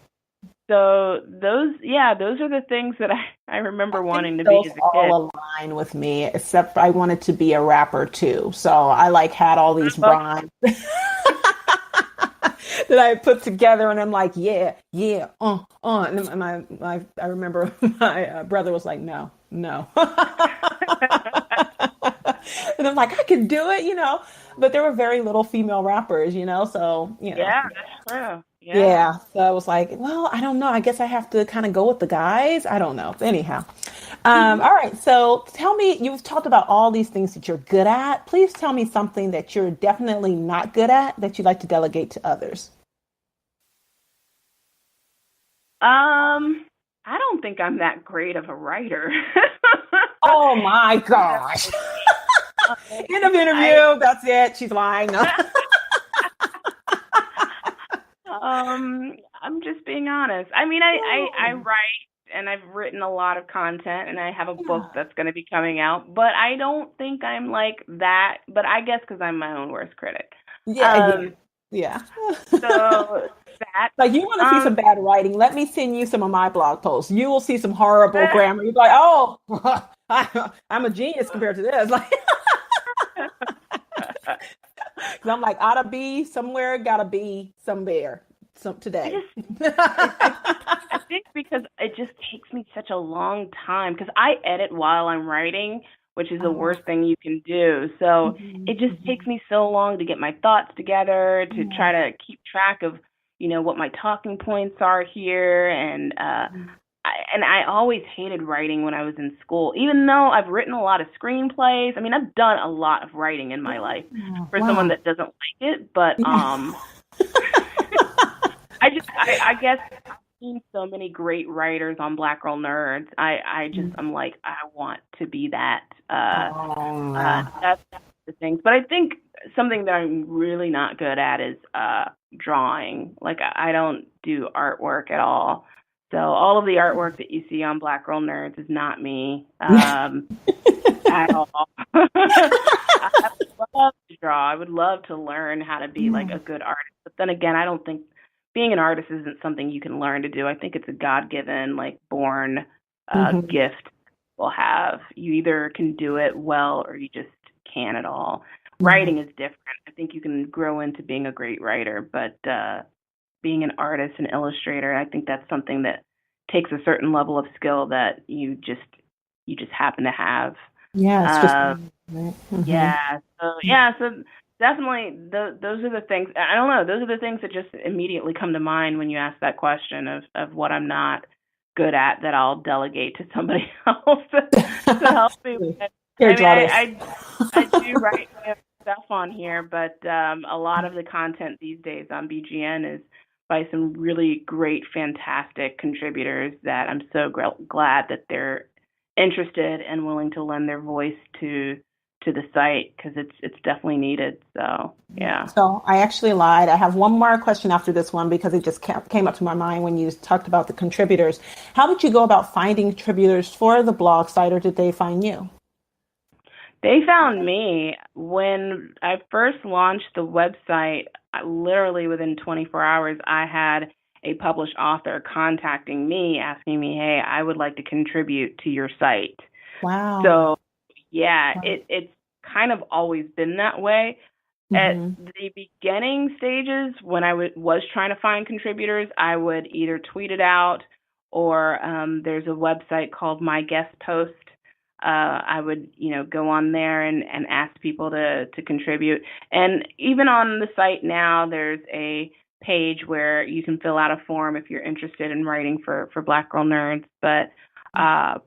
so those are the things that I I remember think wanting to be those as a kid. all align with me, except I wanted to be a rapper too. So I like had all these rhymes that I put together, and I'm like, yeah, yeah, And then I remember my brother was like, no, no, and I'm like, I can do it, you know. But there were very little female rappers, you know. So Yeah, that's true. Yeah. yeah. So I was like, well, I don't know. I guess I have to kind of go with the guys. I don't know. Anyhow, All right. So tell me, you've talked about all these things that you're good at. Please tell me something that you're definitely not good at that you'd like to delegate to others. Um, I don't think I'm that great of a writer. Oh my gosh. No. End of I interview. That's it. She's lying. No. I'm just being honest. I mean, I No. write and I've written a lot of content and I have a book Yeah. that's going to be coming out, but I don't think I'm like that, but I guess because I'm my own worst critic. Yeah. Yeah. Um, Yeah. so that, Like you want to see some um, bad writing? Let me send you some of my blog posts. You will see some horrible grammar. You're like, oh, I'm a genius compared to this. Like, because I'm like, oughta be somewhere, gotta be somewhere, some I today. just, I think because it just takes me such a long time because I edit while I'm writing, which is the Oh, worst thing you can do. So mhm, it just takes mhm. me so long to get my thoughts together, to Yeah. try to keep track of, what my talking points are here. And I always hated writing when I was in school, even though I've written a lot of screenplays. I mean, I've done a lot of writing in my life Wow. for someone Wow. that doesn't like it, but Yeah. I guess I've seen so many great writers on Black Girl Nerds. I'm like, I want to be that. Oh, yeah. That's the things. But I think something that I'm really not good at is drawing. Like I don't do artwork at all. So all of the artwork that you see on Black Girl Nerds is not me. At all. I would love to draw. I would love to learn how to be like Yeah. a good artist. But then again, I don't think being an artist isn't something you can learn to do. I think it's a God given, like born Mhm. gift we'll have. You either can do it well or you just can't at all. Yeah. Writing is different. I think you can grow into being a great writer, but being an artist and illustrator, I think that's something that takes a certain level of skill that you just happen to have. Yeah. It's just Um, right. Hmm. yeah, so definitely those are the things. I don't know. Those are the things that just immediately come to mind when you ask that question of what I'm not good at that I'll delegate to somebody else to help me with. Here, I mean, draw this. I do write stuff on here, but a lot of the content these days on BGN is by some really great, fantastic contributors that I'm so glad that they're interested and willing to lend their voice to the site because it's definitely needed. So yeah. So I actually lied. I have one more question after this one because it just came up to my mind when you talked about the contributors. How did you go about finding contributors for the blog site, or did they find you? They found me when I first launched the website. Literally within 24 hours, I had a published author contacting me, asking me, "Hey, I would like to contribute to your site." Wow. So yeah, Wow. it's kind of always been that way. At Hmm. the beginning stages, when I was trying to find contributors, I would either tweet it out or there's a website called My Guest Post. I would, go on there and ask people to contribute. And even on the site now, there's a page where you can fill out a form if you're interested in writing for Black Girl Nerds. But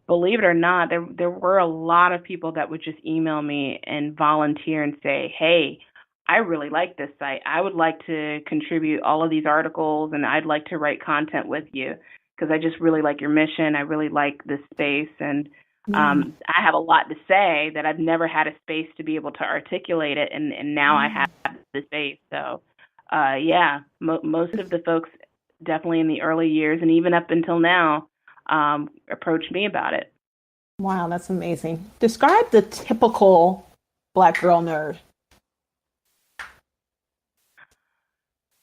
believe it or not, there were a lot of people that would just email me and volunteer and say, "Hey, I really like this site. I would like to contribute all of these articles and I'd like to write content with you because I just really like your mission. I really like this space and Yeah. I have a lot to say that I've never had a space to be able to articulate it and now I Yeah. have the space." So, yeah, most of the folks definitely in the early years and even up until now approached me about it. Wow, that's amazing. Describe the typical Black girl nerd.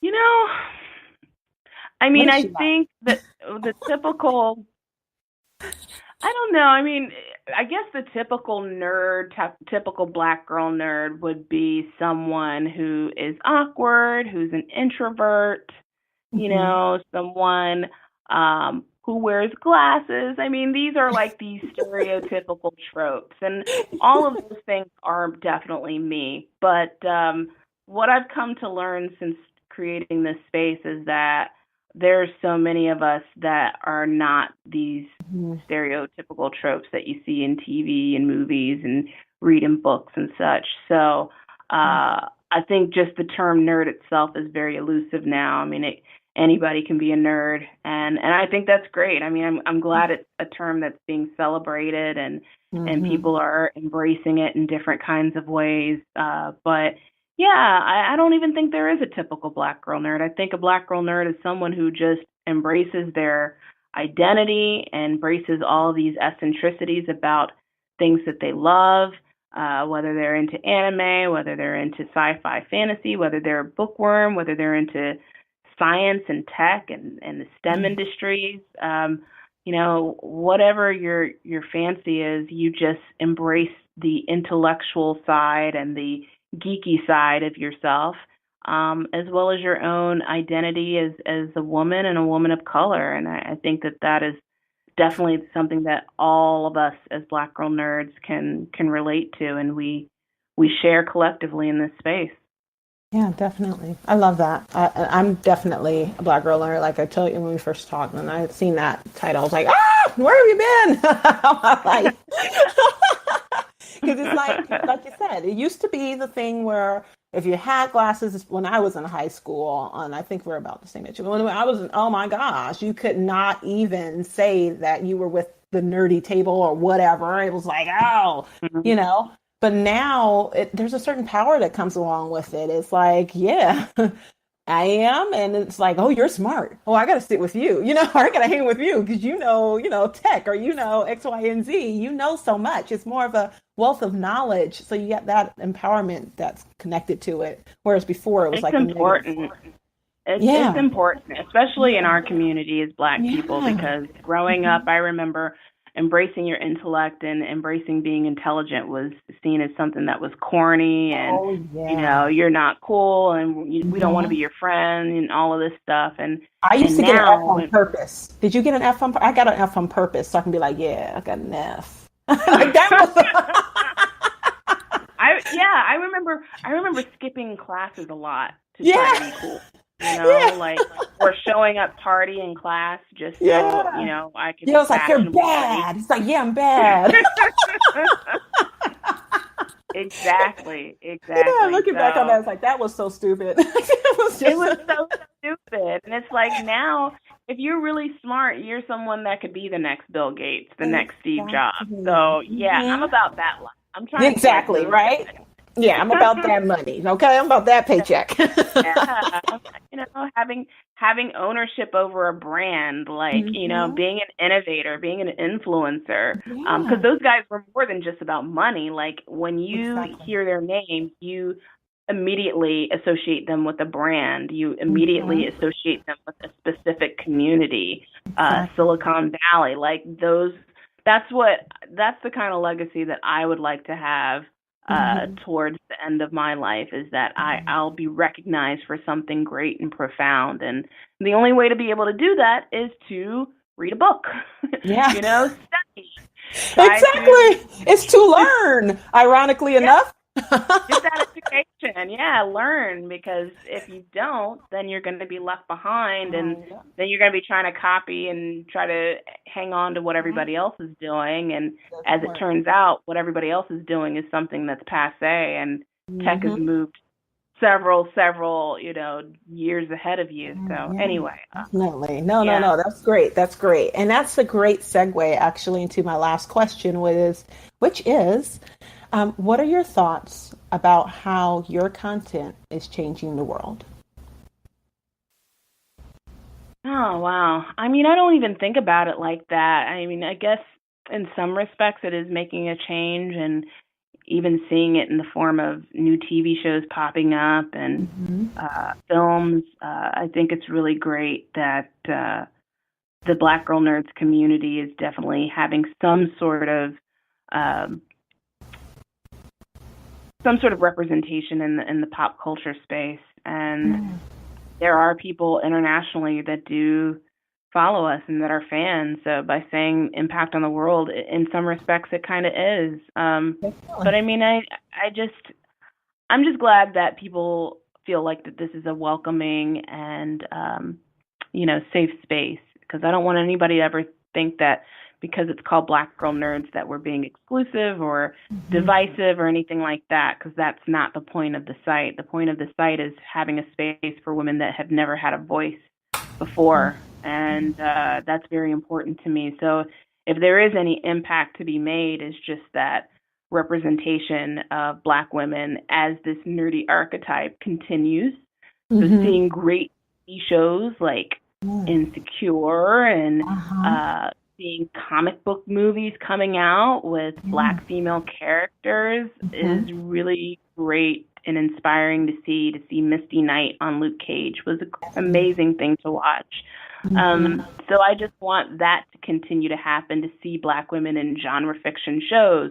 You know, I What mean, is I she like? think that the typical I don't know. I mean, I guess the typical nerd, typical black girl nerd would be someone who is awkward, who's an introvert, Hmm. someone who wears glasses. I mean, these are like these stereotypical tropes, and all of those things are definitely me. But what I've come to learn since creating this space is that there's so many of us that are not these Mhm. stereotypical tropes that you see in TV and movies and read in books and such. So I think just the term nerd itself is very elusive now. I mean, anybody can be a nerd, and I think that's great. I mean, I'm glad it's a term that's being celebrated and Mhm. people are embracing it in different kinds of ways. But yeah, I don't even think there is a typical black girl nerd. I think a black girl nerd is someone who just embraces their identity and embraces all of these eccentricities about things that they love, whether they're into anime, whether they're into sci-fi fantasy, whether they're a bookworm, whether they're into science and tech and the STEM Mhm. industries. Whatever your fancy is, you just embrace the intellectual side and the geeky side of yourself, as well as your own identity as a woman and a woman of color. And I think that is definitely something that all of us as Black girl nerds can relate to, and we share collectively in this space. Yeah, definitely. I love that. I'm definitely a black girl learner. Like I told you when we first talked, and I had seen that title, I was like, ah, where have you been? All my life. Because it's like you said, it used to be the thing where if you had glasses when I was in high school, and I think we're about the same age. When I was, oh my gosh, you could not even say that you were with the nerdy table or whatever. It was like, oh, you Mhm. know. But now there's a certain power that comes along with it. It's like, yeah, I am, and it's like, oh, you're smart. Oh, I got to sit with you. Or I got to hang with you because tech or X, Y, and Z. You know so much. It's more of a wealth of knowledge. So you get that empowerment that's connected to it. Whereas before it was It's like a negative. important. It's Yeah, important, especially in yeah, our community as Black people, yeah. because growing up, I remember embracing your intellect and embracing being intelligent was seen as something that was corny and, Oh yeah. you're not cool and we don't want to be Mhm. your friend and all of this stuff. I used And to get an F now, on purpose. Did you get an F on? I got an F on purpose, so I can be like, yeah, I got an F. Like that was. I remember skipping classes a lot to try to Yeah, be cool. yeah, Or showing up tardy in class just so, yeah. I could Yeah, be it's like you're fashionably late. bad. It's like, yeah, I'm bad. Exactly, Yeah, exactly. looking back on that, So it's like that was so stupid. It was it just was so stupid. And it's like now, if you're really smart, you're someone that could be the next Bill Gates, the next Steve Jobs. exactly. So yeah, I'm about that life. I'm trying to collect Exactly, those right? checks. Yeah, I'm about that money. Okay, I'm about that paycheck. Yeah, having ownership over a brand, like, Hmm. being an innovator, being an influencer, because Yeah, those guys were more than just about money. Like when you exactly. hear their name, you immediately associate them with a brand. You immediately Hmm. associate them with a specific community, Exactly. Silicon Valley, like those. That's the kind of legacy that I would like to have Hmm. towards the end of my life, is that I'll be recognized for something great and profound. And the only way to be able to do that is to read a book, Yeah, study, try to, exactly. It's to learn, ironically yeah, enough. get that education. Yeah, learn, because if you don't, then you're going to be left behind, and Oh, yeah. then you're going to be trying to copy and try to hang on to what Mhm. everybody else is doing. And as Doesn't it work. turns out, what everybody else is doing is something that's passe, and tech has Hmm. moved several, years ahead of you. So Yeah, anyway, definitely. No, no, yeah. no. That's great. That's great. And that's a great segue actually into my last question, which is, what are your thoughts about how your content is changing the world? Oh, wow. I mean, I don't even think about it like that. I mean, I guess in some respects it is making a change, and even seeing it in the form of new TV shows popping up and Hmm. films. I think it's really great that the Black Girl Nerds community is definitely having um, some sort of representation in the pop culture space. And there are people internationally that do follow us and that are fans. So by saying impact on the world, in some respects, it kind of is. But Definitely. I mean, I'm just glad that people feel like that this is a welcoming and safe space, because I don't want anybody to ever think that because it's called Black Girl Nerds that we're being exclusive or divisive or anything like that, because that's not the point of the site. The point of the site is having a space for women that have never had a voice before, and that's very important to me. So if there is any impact to be made, is just that representation of Black women as this nerdy archetype continues. So seeing great TV shows like Insecure and seeing comic book movies coming out with Black female characters is really great and inspiring to see. To see Misty Knight on Luke Cage was an amazing thing to watch. So I just want that to continue to happen, to see Black women in genre fiction shows,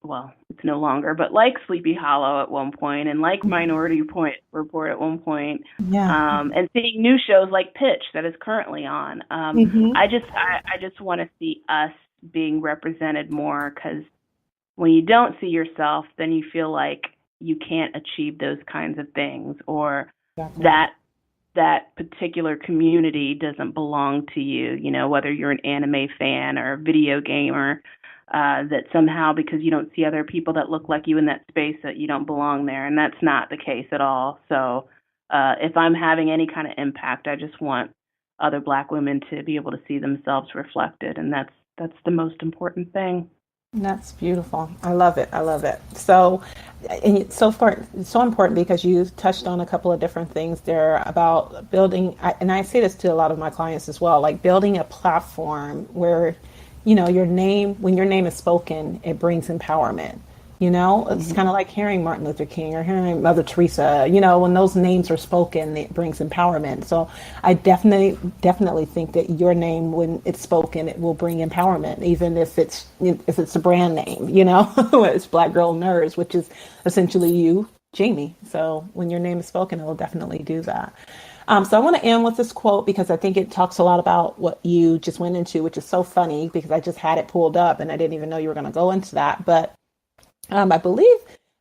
well, it's no longer, but like Sleepy Hollow at one point, and like Minority Report at one point, and seeing new shows like Pitch that is currently on. I just want to see us being represented more, because when you don't see yourself, then you feel like you can't achieve those kinds of things, or that particular community doesn't belong to you, whether you're an anime fan or a video gamer, that somehow because you don't see other people that look like you in that space that you don't belong there. And that's not the case at all. So if I'm having any kind of impact, I just want other Black women to be able to see themselves reflected. And that's the most important thing. That's beautiful. I love it. I love it. So, and so far, it's so important because you touched on a couple of different things there about building, and I say this to a lot of my clients as well, like building a platform where, your name, when your name is spoken, it brings empowerment. It's kind of like hearing Martin Luther King or hearing Mother Teresa, when those names are spoken, it brings empowerment. So I definitely think that your name, when it's spoken, it will bring empowerment, even if it's a brand name, it's Black Girl Nerds, which is essentially you, Jamie. So when your name is spoken, it will definitely do that. So I want to end with this quote because I think it talks a lot about what you just went into, which is so funny because I just had it pulled up and I didn't even know you were going to go into that. But I believe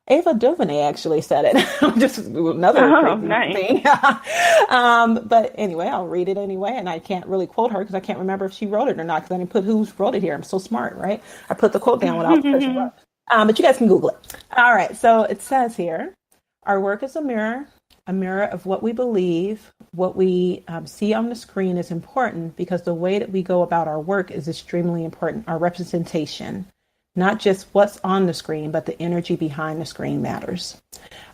Ava DuVernay actually said it. Just another crazy thing. But anyway, I'll read it anyway. And I can't really quote her because I can't remember if she wrote it or not because I didn't put who wrote it here. I'm so smart, right? I put the quote down without the person wrote. But you guys can Google it. All right. So it says here, our work is a mirror of what we believe. What we see on the screen is important because the way that we go about our work is extremely important. Our representation. Not just what's on the screen, but the energy behind the screen matters.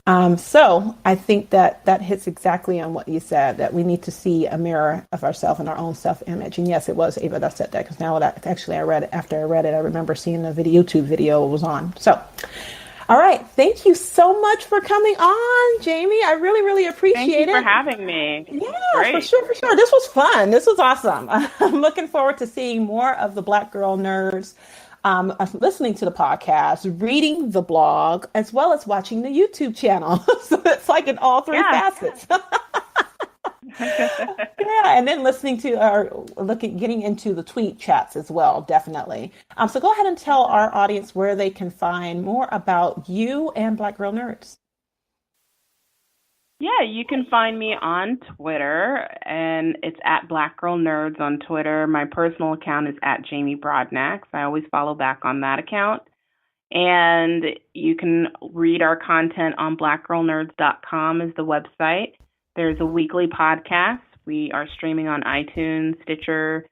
So I think that hits exactly on what you said, that we need to see a mirror of ourselves and our own self-image. And yes, it was Ava that said that, because now that actually after I read it, I remember seeing the YouTube video it was on. So, all right. Thank you so much for coming on, Jamie. I really, really appreciate it. Thank you for having me. Yeah, for sure. This was fun. This was awesome. I'm looking forward to seeing more of the Black Girl Nerds. Listening to the podcast, reading the blog, as well as watching the YouTube channel. So it's like in all three facets. And then listening to getting into the tweet chats as well, definitely. So go ahead and tell our audience where they can find more about you and Black Girl Nerds. Yeah, you can find me on Twitter, and it's at Black Girl Nerds on Twitter. My personal account is at Jamie Broadnax. I always follow back on that account. And you can read our content on blackgirlnerds.com is the website. There's a weekly podcast. We are streaming on iTunes, Stitcher,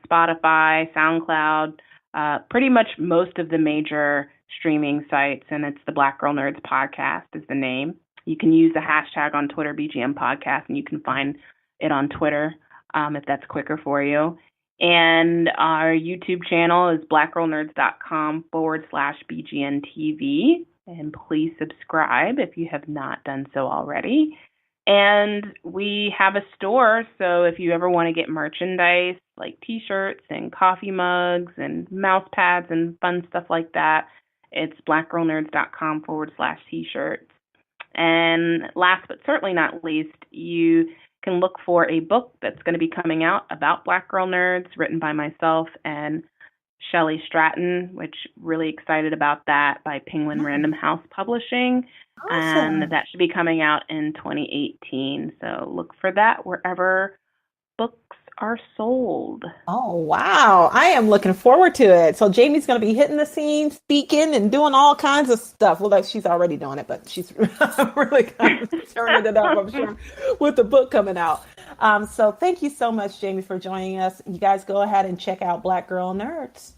Spotify, SoundCloud, pretty much most of the major streaming sites, and it's the Black Girl Nerds Podcast is the name. You can use the hashtag on Twitter, BGM Podcast, and you can find it on Twitter if that's quicker for you. And our YouTube channel is blackgirlnerds.com/BGNTV. And please subscribe if you have not done so already. And we have a store, so if you ever want to get merchandise like T-shirts and coffee mugs and mouse pads and fun stuff like that, it's blackgirlnerds.com/T-shirts. And last but certainly not least, you can look for a book that's going to be coming out about Black Girl Nerds, written by myself and Shelley Stratton, which really excited about that, by Penguin Random House Publishing. Awesome. And that should be coming out in 2018. So look for that wherever books are sold. Oh, wow. I am looking forward to it. So Jamie's going to be hitting the scene, speaking and doing all kinds of stuff. Well, like she's already doing it, but she's really kind of turning it up, I'm sure, with the book coming out. So thank you so much, Jamie, for joining us. You guys go ahead and check out Black Girl Nerds.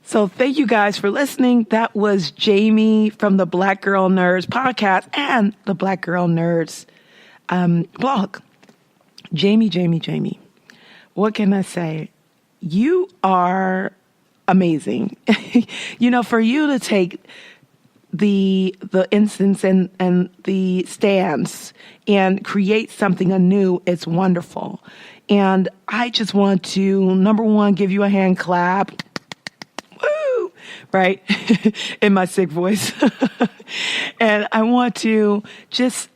So thank you guys for listening. That was Jamie from the Black Girl Nerds podcast and the Black Girl Nerds blog. Jamie, what can I say? You are amazing. For you to take the instance and the stance and create something anew, it's wonderful. And I just want to, number one, give you a hand clap. Woo! Right? In my sick voice. And I want to just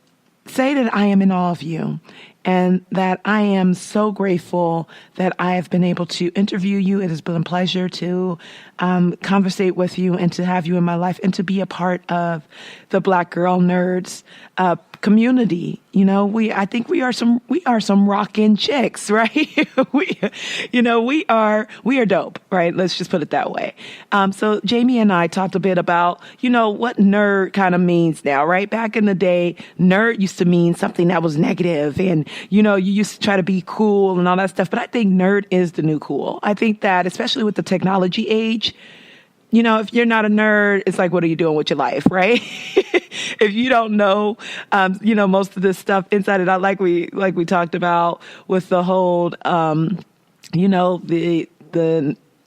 say that I am in awe of you. And that I am so grateful that I have been able to interview you. It has been a pleasure to conversate with you and to have you in my life and to be a part of the Black Girl Nerds community. I think we are some rockin' chicks, right? we are dope, right? Let's just put it that way. So Jamie and I talked a bit about, what nerd kind of means now, right? Back in the day, nerd used to mean something that was negative and, you used to try to be cool and all that stuff. But I think nerd is the new cool. I think that especially with the technology age, if you're not a nerd, it's like, what are you doing with your life, right? If you don't know, most of this stuff inside and out, like we talked about with the whole, the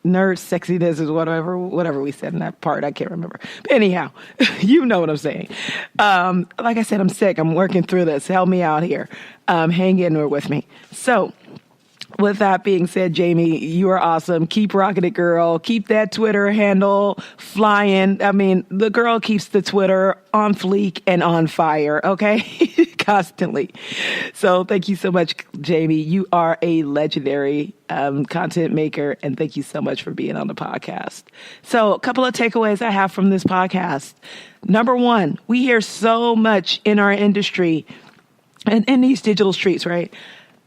nerd sexiness is whatever we said in that part. I can't remember. But anyhow, you know what I'm saying. Like I said, I'm sick. I'm working through this. Help me out here. Hang in there with me. So, with that being said, Jamie, you are awesome. Keep rocking it, girl. Keep that Twitter handle flying. I mean, the girl keeps the Twitter on fleek and on fire, okay? Constantly. So thank you so much, Jamie. You are a legendary content maker, and thank you so much for being on the podcast. So a couple of takeaways I have from this podcast. Number one, we hear so much in our industry and in these digital streets, right?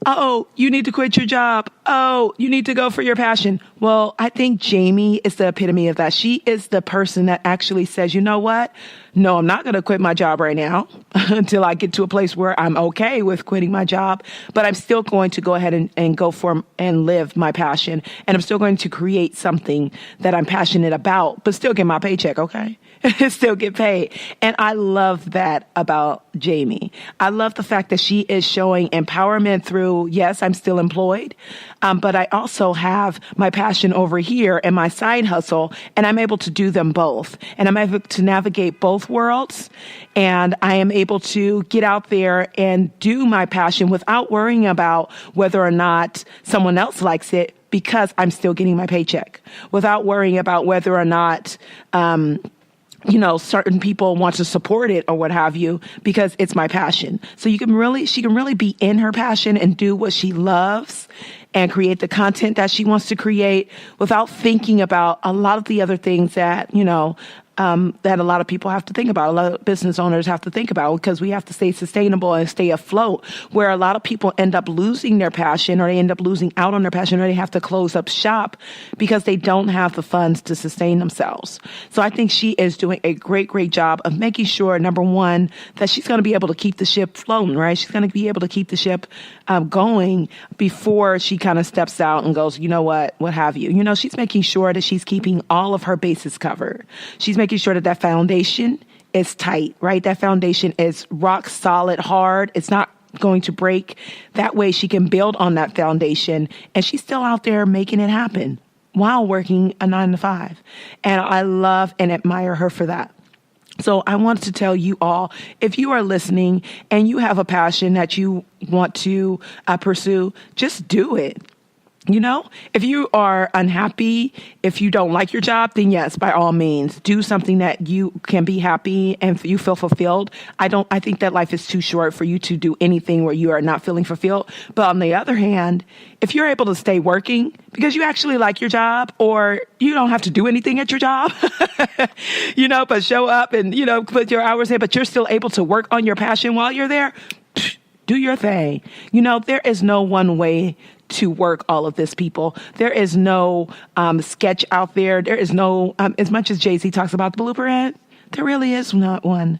Oh, you need to quit your job. Oh, you need to go for your passion. Well, I think Jamie is the epitome of that. She is the person that actually says, you know what? No, I'm not going to quit my job right now until I get to a place where I'm okay with quitting my job. But I'm still going to go ahead and go for and live my passion. And I'm still going to create something that I'm passionate about, but still get my paycheck, okay? Still get paid. And I love that about Jamie. I love the fact that she is showing empowerment through, yes, I'm still employed, but I also have my passion over here and my side hustle, and I'm able to do them both. And I'm able to navigate both worlds, and I am able to get out there and do my passion without worrying about whether or not someone else likes it, because I'm still getting my paycheck, without worrying about whether or not certain people want to support it or what have you, because it's my passion. So she can really be in her passion and do what she loves and create the content that she wants to create without thinking about a lot of the other things that, that a lot of people have to think about, a lot of business owners have to think about, because we have to stay sustainable and stay afloat, where a lot of people end up losing their passion, or they end up losing out on their passion, or they have to close up shop because they don't have the funds to sustain themselves. So I think she is doing a great, great job of making sure, number one, that she's going to be able to keep the ship floating, right? She's going to be able to keep the ship going before she kind of steps out and goes, you know what have you. She's making sure that she's keeping all of her bases covered. She's making sure that that foundation is tight, right? That foundation is rock solid, hard. It's not going to break. That way she can build on that foundation, and she's still out there making it happen while working a 9-to-5. And I love and admire her for that. So I want to tell you all, if you are listening and you have a passion that you want to pursue, just do it. You know, if you are unhappy, if you don't like your job, then yes, by all means, do something that you can be happy and you feel fulfilled. I think that life is too short for you to do anything where you are not feeling fulfilled. But on the other hand, if you're able to stay working because you actually like your job, or you don't have to do anything at your job, but show up and, put your hours in, but you're still able to work on your passion while you're there, do your thing. There is no one way to work all of this, people. There is no sketch out there. There is no, as much as Jay-Z talks about the blueprint, there really is not one.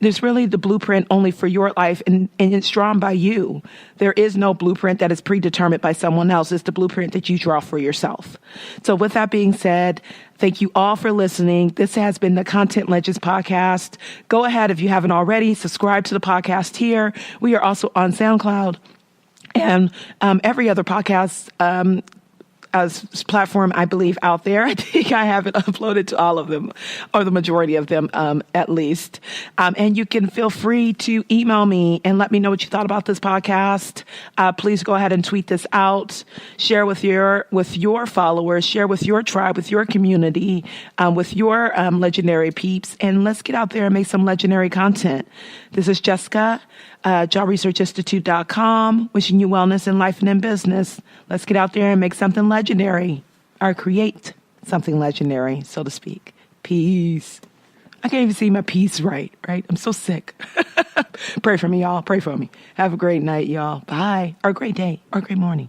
There's really the blueprint only for your life, and it's drawn by you. There is no blueprint that is predetermined by someone else. It's the blueprint that you draw for yourself. So with that being said, thank you all for listening. This has been the Content Legends podcast. Go ahead, if you haven't already, subscribe to the podcast here. We are also on SoundCloud and every other podcast platform, I believe, out there. I think I haven't uploaded to all of them, or the majority of them, at least. And you can feel free to email me and let me know what you thought about this podcast. Please go ahead and tweet this out. Share with your followers. Share with your tribe, with your community, with your legendary peeps. And let's get out there and make some legendary content. This is Jessica, jawresearchinstitute.com, wishing you wellness in life and in business. Let's get out there and make something legendary, or create something legendary, so to speak. Peace. I can't even see my peace right? I'm so sick. Pray for me, y'all. Pray for me. Have a great night, y'all. Bye. Or a great day. Or a great morning.